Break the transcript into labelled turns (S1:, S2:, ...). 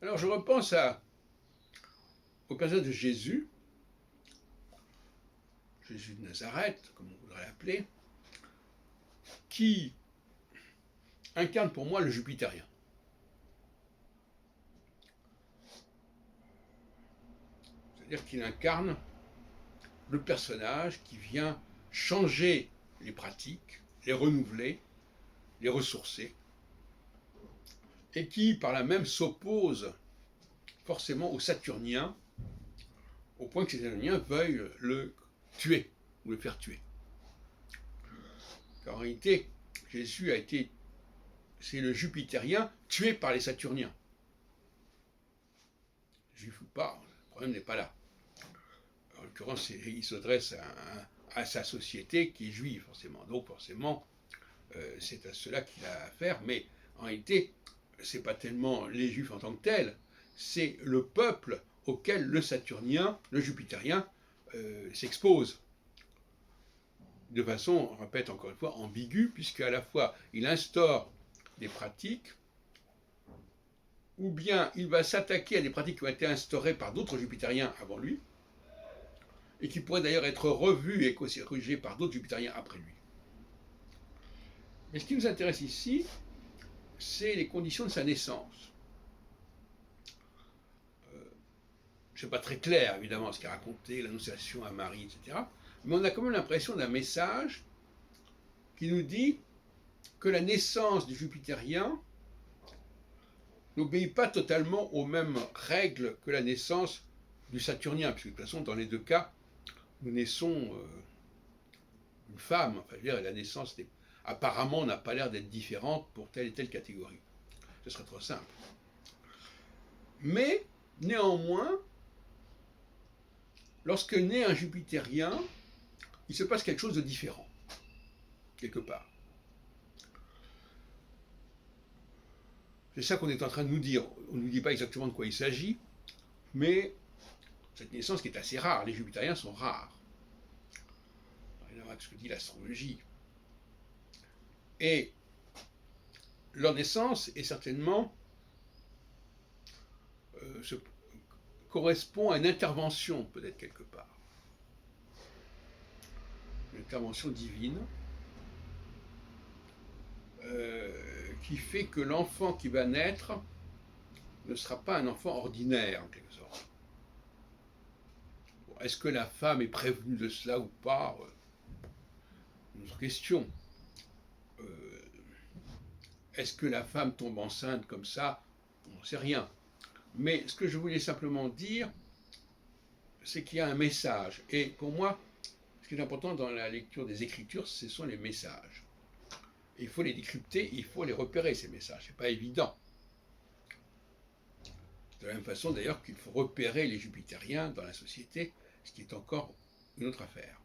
S1: Alors je repense au personnage de Jésus, Jésus de Nazareth, comme on voudrait l'appeler, qui incarne pour moi le jupitérien. C'est-à-dire qu'il incarne le personnage qui vient changer les pratiques, les renouveler, les ressourcer, et qui par là même s'oppose forcément aux Saturniens, au point que ces Saturniens veuillent le tuer, ou le faire tuer. Car en réalité, Jésus c'est le jupitérien tué par les Saturniens. Juif ou pas, le problème n'est pas là. En l'occurrence, il s'adresse à sa société qui est juive, forcément. Donc, forcément, c'est à cela qu'il a affaire, mais en réalité, c'est pas tellement les Juifs en tant que tels, c'est le peuple auquel le Saturnien, le Jupitérien, s'expose. De façon, on répète encore une fois, ambiguë, puisqu'à la fois il instaure des pratiques, ou bien il va s'attaquer à des pratiques qui ont été instaurées par d'autres Jupitériens avant lui, et qui pourraient d'ailleurs être revues et corrigées par d'autres Jupitériens après lui. Mais ce qui nous intéresse ici, c'est les conditions de sa naissance. Ce n'est pas très clair, évidemment, ce qu'a raconté l'Annonciation à Marie, etc. Mais on a quand même l'impression d'un message qui nous dit que la naissance du Jupitérien n'obéit pas totalement aux mêmes règles que la naissance du Saturnien, puisque de toute façon, dans les deux cas, nous naissons une femme. Enfin, je veux dire, la naissance apparemment n'a pas l'air d'être différente pour telle et telle catégorie. Ce serait trop simple. Mais, néanmoins, lorsque naît un Jupitérien, il se passe quelque chose de différent, quelque part. C'est ça qu'on est en train de nous dire. On ne nous dit pas exactement de quoi il s'agit, mais cette naissance qui est assez rare. Les Jupitériens sont rares. Rien à voir avec ce que dit l'astrologie. Et leur naissance est certainement correspond à une intervention, peut-être quelque part. Une intervention divine qui fait que l'enfant qui va naître ne sera pas un enfant ordinaire, en quelque sorte. Bon, est-ce que la femme est prévenue de cela ou pas? Une autre question. Est-ce que la femme tombe enceinte comme ça? On n'en sait rien. Mais ce que je voulais simplement dire, c'est qu'il y a un message. Et pour moi, ce qui est important dans la lecture des Écritures, ce sont les messages. Il faut les décrypter, il faut les repérer, ces messages. Ce n'est pas évident. De la même façon, d'ailleurs, qu'il faut repérer les Jupitériens dans la société, ce qui est encore une autre affaire.